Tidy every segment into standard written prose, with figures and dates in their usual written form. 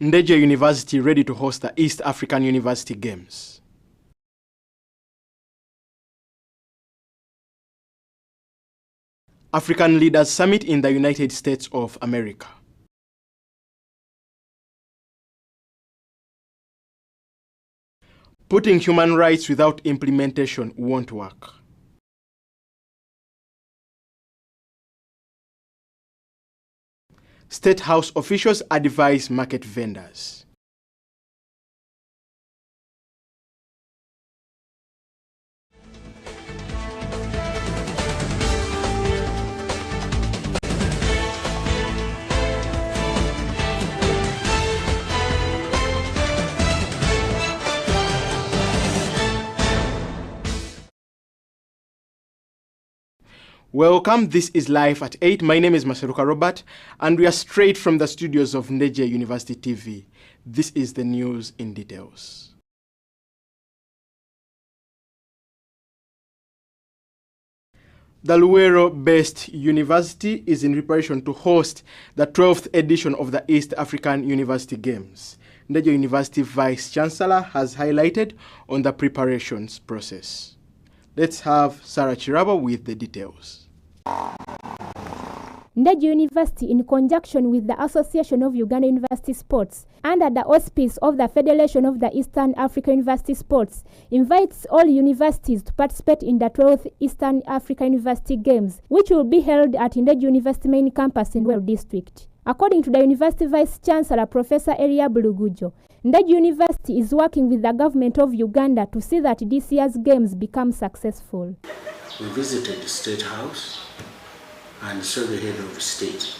Ndejje University ready to host the East African University Games. African Leaders Summit in the United States of America. Putting human rights without implementation won't work. State House officials advise market vendors. Welcome, this is Live at 8. My name is Maseruka Robert, and we are straight from the studios of Ndejje University TV. This is the news in details. The Luwero-based university is in preparation to host the 12th edition of the East African University Games. Ndejje University Vice Chancellor has highlighted on the preparations process. Let's have Sarah Chirabo with the details. Ndejje University, in conjunction with the Association of Uganda University Sports, under the auspice of the Federation of the Eastern Africa University Sports, invites all universities to participate in the 12th Eastern Africa University Games, which will be held at Ndejje University main campus in Luwero District. According to the University Vice Chancellor, Professor Elia Bulugujo, Ndejje University is working with the government of Uganda to see that this year's games become successful. We visited the State House and saw the head of the state,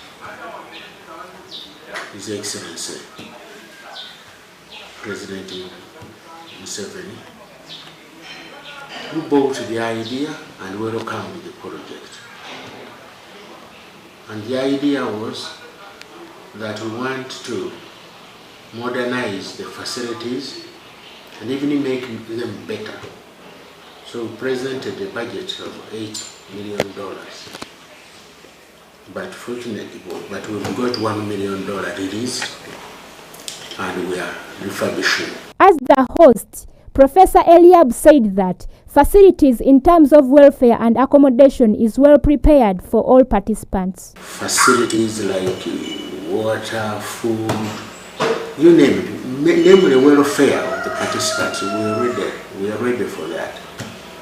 His Excellency President Museveni, who bought the idea and welcomed the project. And the idea was that we want to modernize the facilities and even make them better. So we presented a budget of $8 million. But fortunately, we've got $1 million released and we are refurbishing. As the host, Professor Eliab said that facilities in terms of welfare and accommodation is well prepared for all participants. Facilities like water, food, you name it, name the welfare of the participants. We are ready for that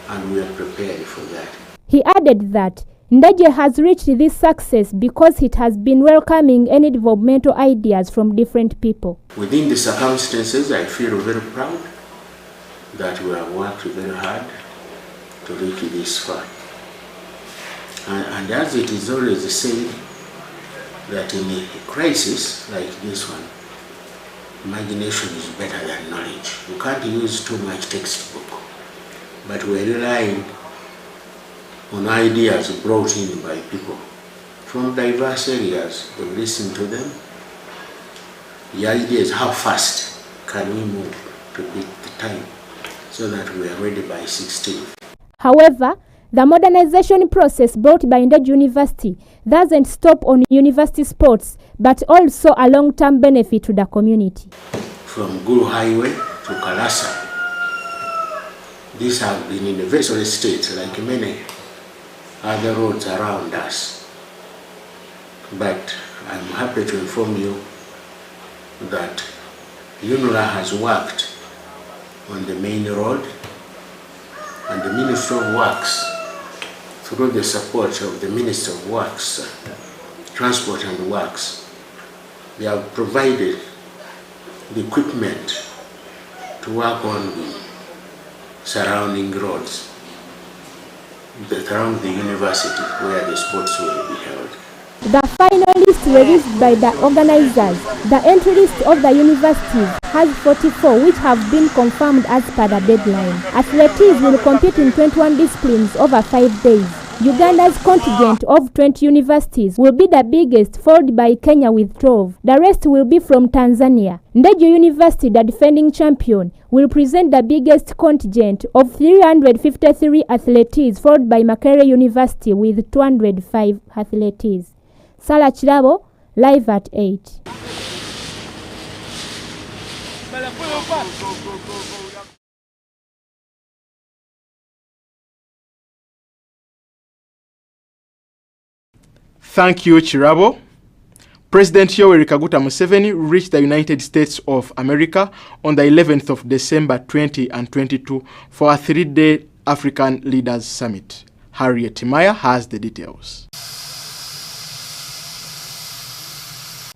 and we are prepared for that. He added that Ndejje has reached this success because it has been welcoming any developmental ideas from different people. Within the circumstances, I feel very proud that we have worked very hard to reach this far. And as it is always said, that in a crisis like this one, imagination is better than knowledge. We can't use too much textbook, but we're relying on ideas brought in by people from diverse areas. They listen to them. The idea is how fast can we move to beat the time so that we are ready by 16. However, the modernization process brought by Ndejje University doesn't stop on university sports, but also a long-term benefit to the community. From Guru Highway to Kalasa, these have been in a very solid state like many other roads around us. But I'm happy to inform you that UNRA has worked on the main road, and the Ministry of Works, through the support of the Minister of Works, Transport and Works, they have provided the equipment to work on the surrounding roads around the university where the sports will be held. The final list released by the organizers, the entry list of the universities has 44 which have been confirmed as per the deadline. Athletes will compete in 21 disciplines over 5 days. Uganda's contingent of 20 universities will be the biggest, followed by Kenya with 12. The rest will be from Tanzania. Ndejje University, the defending champion, will present the biggest contingent of 353 athletes, followed by Makerere University with 205 athletes. Sarah Chirabo, Live at 8. Thank you, Chirabo. President Yoweri Kaguta Museveni reached the United States of America on the 11th of December 2022 for a 3-day African Leaders Summit. Harriet Maya has the details.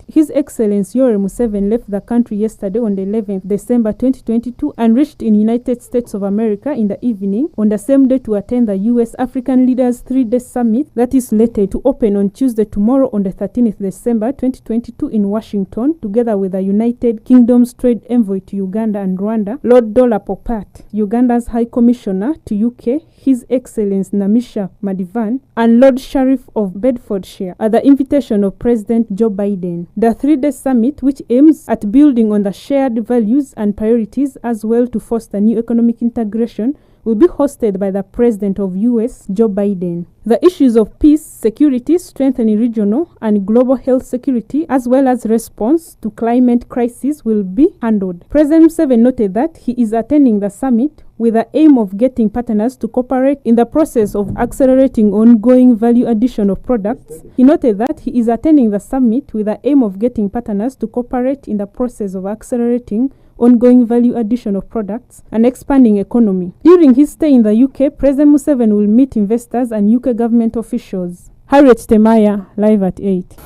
His Excellency Yoweri Museveni left the country yesterday on the 11th December 2022 and reached in United States of America in the evening on the same day to attend the U.S. African Leaders 3-day Summit that is slated to open on Tuesday tomorrow on the 13th December 2022 in Washington, together with the United Kingdom's Trade Envoy to Uganda and Rwanda, Lord Dola Popat, Uganda's High Commissioner to UK, His Excellency Namisha Madivan, and Lord Sheriff of Bedfordshire at the invitation of President Joe Biden. The 3-day summit, which aims at building on the shared values and priorities as well to foster new economic integration, will be hosted by the President of US, Joe Biden. The issues of peace, security, strengthening regional and global health security, as well as response to climate crisis, will be handled. President Museveni noted that he is attending the summit with the aim of getting partners to cooperate in the process of accelerating ongoing value addition of products. He noted that he is attending the summit with the aim of getting partners to cooperate in the process of accelerating ongoing value addition of products and expanding economy. During his stay in the UK, President Museveni will meet investors and UK government officials. Harriet Temaya, live at 8.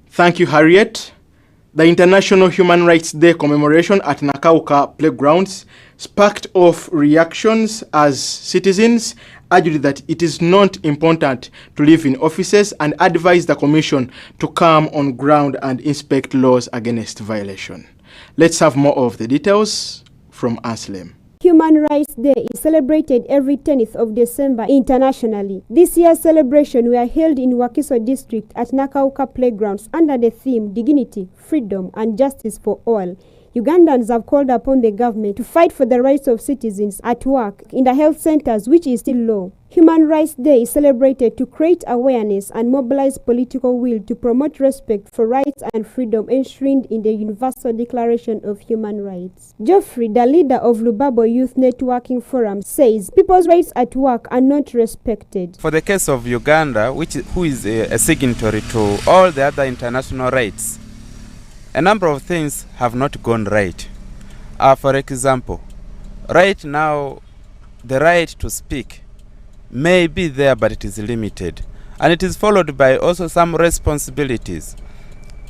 Thank you, Harriet. The International Human Rights Day commemoration at Nakauka Playgrounds sparked off reactions as citizens argued that it is not important to live in offices and advised the Commission to come on ground and inspect laws against violation. Let's have more of the details from Anselm. Human Rights Day is celebrated every 10th of December internationally. This year's celebration were held in Wakiso district at Nakauka Playgrounds under the theme Dignity, Freedom and Justice for All. Ugandans have called upon the government to fight for the rights of citizens at work in the health centers, which is still low. Human Rights Day is celebrated to create awareness and mobilize political will to promote respect for rights and freedom enshrined in the Universal Declaration of Human Rights. Geoffrey, the leader of Lubabo Youth Networking Forum, says people's rights at work are not respected. For the case of Uganda, who is a signatory to all the other international rights, a number of things have not gone right. For example, right now, the right to speak may be there, but it is limited. And it is followed by also some responsibilities.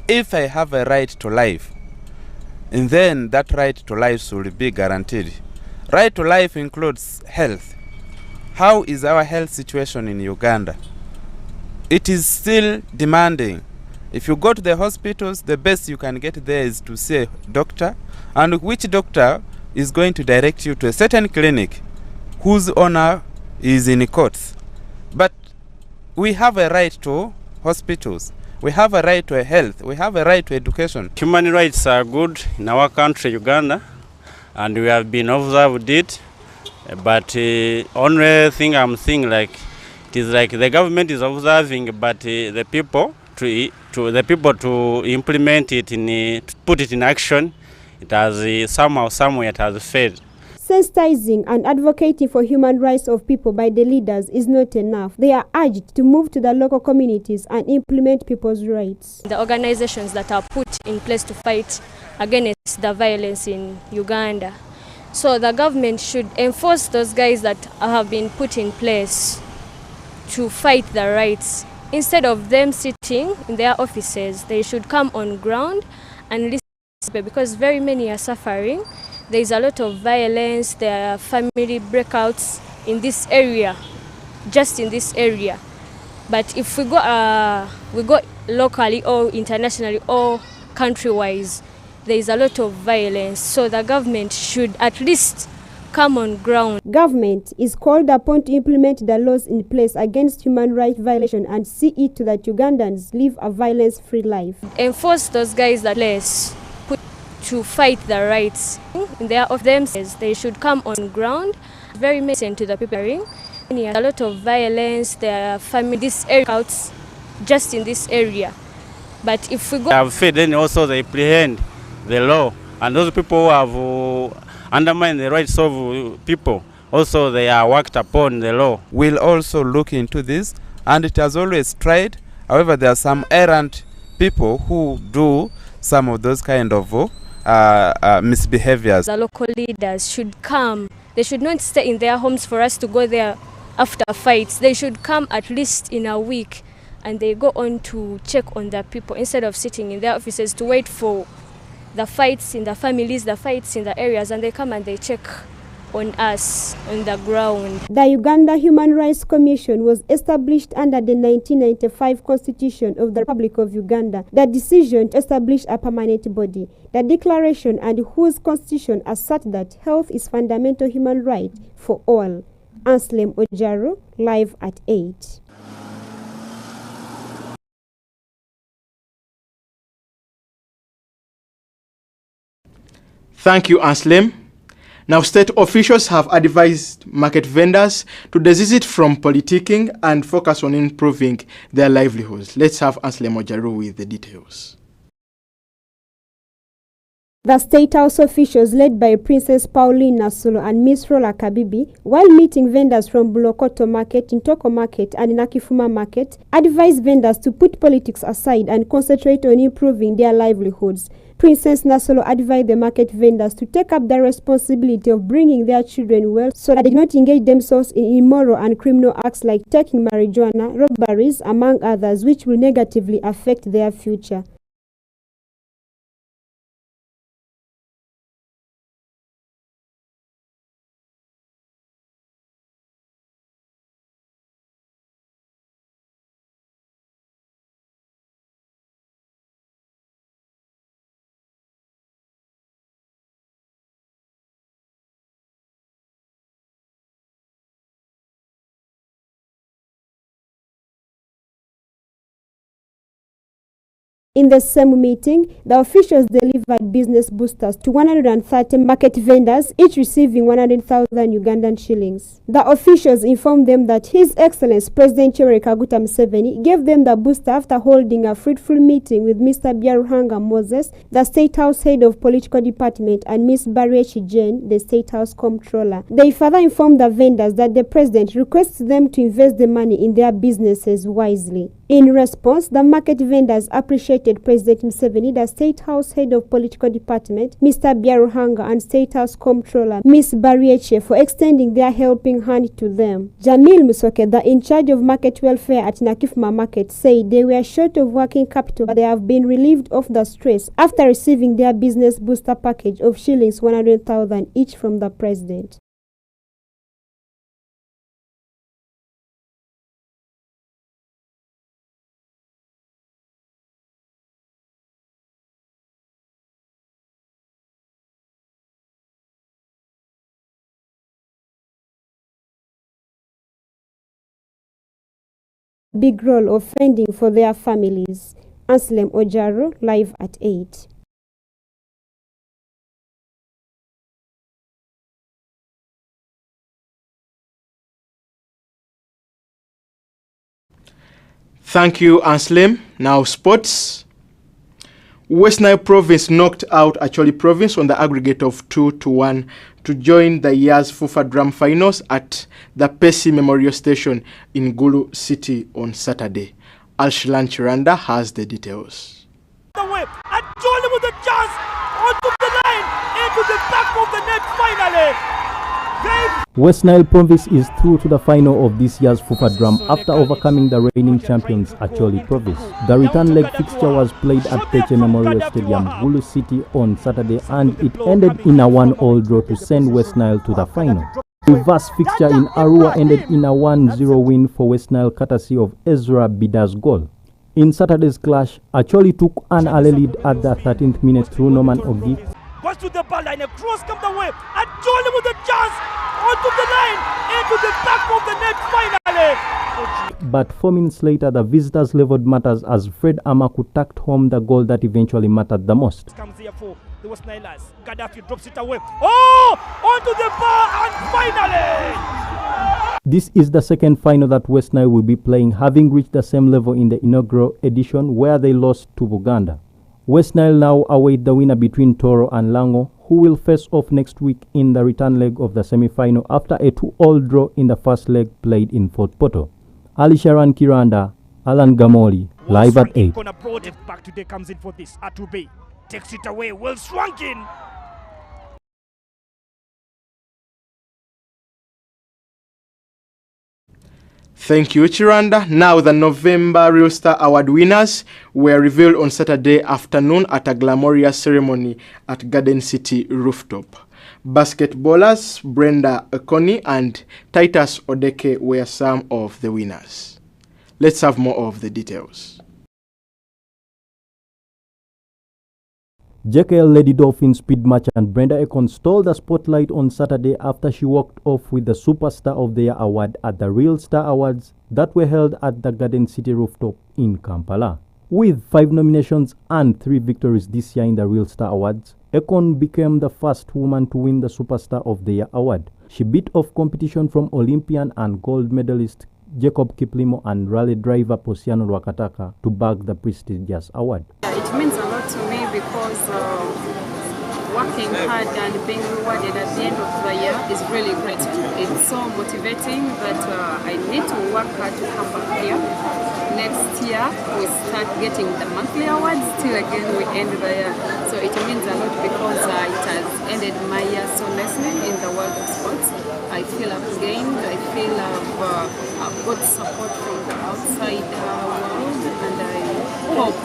If I have a right to life, and then that right to life should be guaranteed. Right to life includes health. How is our health situation in Uganda? It is still demanding. If you go to the hospitals, the best you can get there is to see a doctor, and which doctor is going to direct you to a certain clinic whose owner is in courts. But we have a right to hospitals. We have a right to health. We have a right to education. Human rights are good in our country, Uganda, and we have been observed it. But only thing I'm seeing, like, it is like the government is observing, but the people to implement it to put it in action, it has somewhere it has failed. Sensitizing and advocating for human rights of people by the leaders is not enough. They are urged to move to the local communities and implement people's rights. The organizations that are put in place to fight against the violence in Uganda. So the government should enforce those guys that have been put in place to fight the rights. Instead of them sitting in their offices, they should come on ground and listen, because very many are suffering. There is a lot of violence, there are family breakouts in this area, just in this area. But if we go locally or internationally or country-wise, there is a lot of violence. So the government should at least come on ground. Government is called upon to implement the laws in place against human rights violation and see it to that Ugandans live a violence-free life. Enforce those guys that less put to fight the rights in their of themselves. They should come on ground, very messy to the people. A lot of violence, there are family, this area, just in this area. But if we go... have faith, then also they apprehend the law. And those people who have undermined the rights of people, also they are worked upon the law. We'll also look into this, and it has always tried. However, there are some errant people who do some of those kind of misbehaviors. The local leaders should come. They should not stay in their homes for us to go there after fights. They should come at least in a week, and they go on to check on their people instead of sitting in their offices to wait for the fights in the families, the fights in the areas, and they come and they check on us on the ground. The Uganda Human Rights Commission was established under the 1995 Constitution of the Republic of Uganda. The decision to establish a permanent body, the declaration and whose constitution assert that health is fundamental human right for all. Anslem Ojaru, live at 8. Thank you, Anslem. Now, state officials have advised market vendors to desist from politicking and focus on improving their livelihoods. Let's have Anslem Ojaru with the details. The State House officials led by Princess Pauline Nasulo and Miss Rola Kabibi, while meeting vendors from Bulokoto Market, Intoko Market and Nakifuma Market, advised vendors to put politics aside and concentrate on improving their livelihoods. Princess Nasulo advised the market vendors to take up the responsibility of bringing their children well so that they do not engage themselves in immoral and criminal acts like taking marijuana, robberies, among others, which will negatively affect their future. In the same meeting, the officials delivered business boosters to 130 market vendors, each receiving 100,000 Ugandan shillings. The officials informed them that His Excellency President Yoweri Kaguta Museveni gave them the booster after holding a fruitful meeting with Mr. Byaruhanga Moses, the State House Head of Political Department, and Ms. Bariechi Jane, the State House Comptroller. They further informed the vendors that the President requests them to invest the money in their businesses wisely. In response, the market vendors appreciated President Museveni, the State House Head of Political Department, Mr. Byaruhanga, and State House Comptroller, Ms. Barieche, for extending their helping hand to them. Jamil Musoke, the in charge of market welfare at Nakifuma Market, said they were short of working capital, but they have been relieved of the stress after receiving their business booster package of shillings 100,000 each from the President. Big role of fending for their families. Anslem Ojaru, live at 8. Thank you, Anslem. Now, sports. West Nile Province knocked out Acholi Province on the aggregate of 2-1 to join the year's FUFA Drum Finals at the Pesi Memorial Station in Gulu City on Saturday. Alshilan Chiranda has the details. Acholi with a chance onto the line, into the back of the net finally. West Nile Province is through to the final of this year's FUFA Drum after overcoming the reigning champions Acholi Province. The return leg fixture was played at Peche Memorial Stadium, Gulu City on Saturday, and it ended in a 1-all draw to send West Nile to the final. The reverse fixture in Arua ended in a 1-0 win for West Nile courtesy of Ezra Bida's goal. In Saturday's clash, Acholi took an early lead at the 13th minute through Norman Ogi. Goes to the ball line, a cross comes the way, and Jolie with a chance onto the line, into the back of the net finally. But 4 minutes later, the visitors leveled matters as Fred Amaku tacked home the goal that eventually mattered the most. Comes here for The West Nilers. Gaddafi drops it away. Oh! Onto the bar and finally! This is the second final that West Nile will be playing, having reached the same level in the inaugural edition where they lost to Buganda. West Nile now await the winner between Toro and Lango, who will face off next week in the return leg of the semi-final after a 2-all draw in the first leg played in Fort Portal. Ali Sharan Kiranda, Alan Gamoli, live at 8. Back today comes in for this. Atube takes it away. Well swung in. Thank you, Chiranda. Now the November Real Star Award winners were revealed on Saturday afternoon at a glamorous ceremony at Garden City Rooftop. Basketballers Brenda Ekoni and Titus Odeke were some of the winners. Let's have more of the details. JKL Lady Dolphins speed merchant Brenda Ekon stole the spotlight on Saturday after she walked off with the Superstar of the Year award at the Real Star Awards that were held at the Garden City Rooftop in Kampala. With 5 nominations and 3 victories this year in the Real Star Awards, Ekon became the first woman to win the Superstar of the Year award. She beat off competition from Olympian and gold medalist Jacob Kiplimo and rally driver Posiano Rwakataka to bag the prestigious award. It means a lot to me because working hard and being rewarded at the end of the year is really great. It's so motivating that I need to work hard to come back here. Next year we start getting the monthly awards till again we end the year. So it means a lot because it has ended my year so nicely in the world of sports. I feel I've gained, I feel I've got support from the outside world, and I hope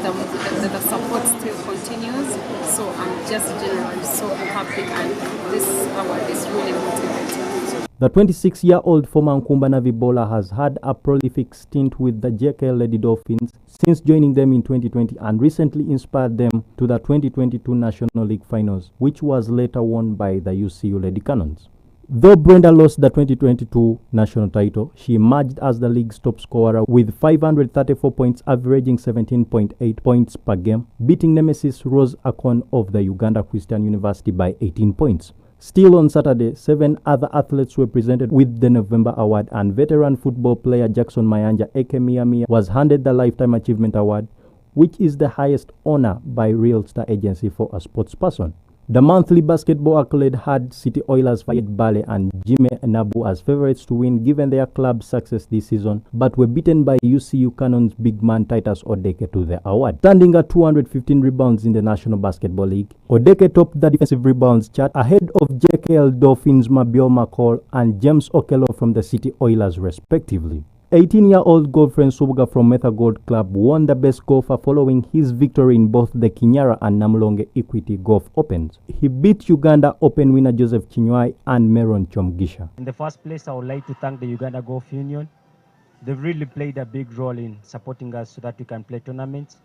the support still continues. So I'm just generally so happy, and this award is really motivating. The 26-year-old former Nkumba Navy bowler has had a prolific stint with the JKL Lady Dolphins since joining them in 2020 and recently inspired them to the 2022 National League Finals, which was later won by the UCU Lady Cannons. Though Brenda lost the 2022 national title, she emerged as the league's top scorer with 534 points, averaging 17.8 points per game, beating nemesis Rose Akon of the Uganda Christian University by 18 points. Still on Saturday, 7 other athletes were presented with the November Award, and veteran football player Jackson Mayanja Eke Mia was handed the Lifetime Achievement Award, which is the highest honor by Real Star Agency for a sports person. The monthly basketball accolade had City Oilers Fayette Bale and Jimmy Nabu as favorites to win given their club's success this season, but were beaten by UCU Cannons big man Titus Odeke to the award. Standing at 215 rebounds in the National Basketball League, Odeke topped the defensive rebounds chart ahead of JKL Dolphins Mabio McCall and James Okello from the City Oilers respectively. 18-year-old Godfrey Subuga from Metha Gold Club won the best golfer following his victory in both the Kinyara and Namulonge Equity Golf Opens. He beat Uganda Open winner Joseph Chinwai and Meron Chomgisha. In the first place, I would like to thank the Uganda Golf Union. They've really played a big role in supporting us so that we can play tournaments.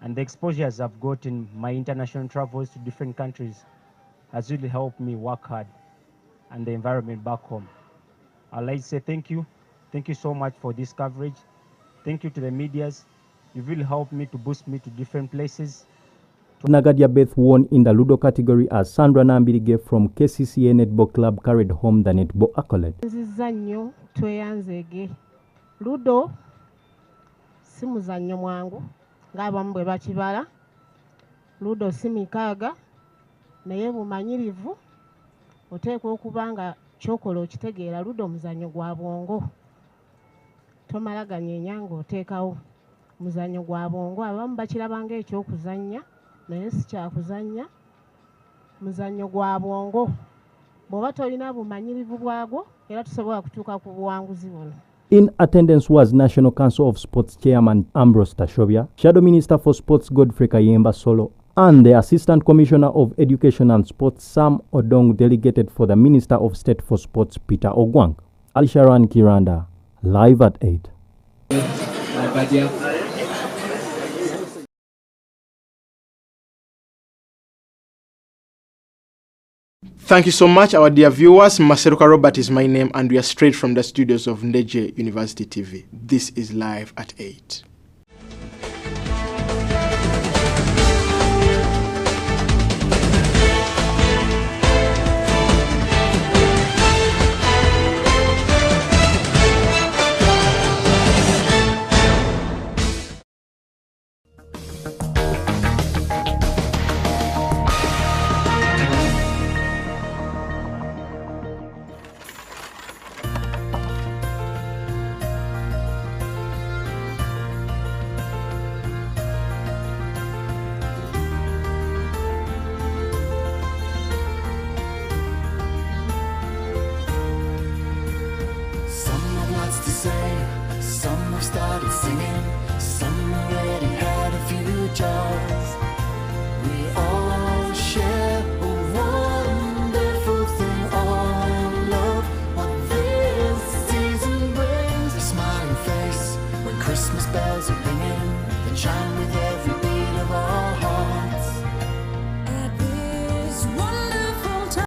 And the exposures I've got in my international travels to different countries has really helped me work hard and the environment back home. I'd like to say thank you. Thank you so much for this coverage. Thank you to the medias. You've really helped me to boost me to different places. Nagadia Beth won in the Ludo category as Sandra Nambirige from KCCA Netball Club carried home the netball accolade. Nzizannyo tweyanzege. Ludo si muzannyo mwangu ng'abamu bwe bakibala. Ludo si mikaaga naye bumanyirivu oteekwa okuba nga ky'okola okitegeera. Ludo muzannyo gwa bwongo. Tomalaganya enyanga oteekawo muzannyo gwa bwongo. Abamu bakirabanga ekyokuzannya naye si kyakuzannya. Muzannyo gwa bwongo. Bw'oba tolina bumanyirivu bwagwo era tusobola kutuuka ku buwanguzi buno. In attendance was National Council of Sports Chairman Ambrose Tashobya, Shadow Minister for Sports Godfrey Kayemba Solo, and the Assistant Commissioner of Education and Sports Sam Odong, delegated for the Minister of State for Sports Peter Ogwang. Alisharan Kiranda, live at 8. Thank you so much, our dear viewers. Maseruka Robert is my name, and we are straight from the studios of Ndejje University TV. This is Live at 8. jars. We all share a wonderful thing, all love. What this season brings, a smiling face when Christmas bells are ringing, then chime with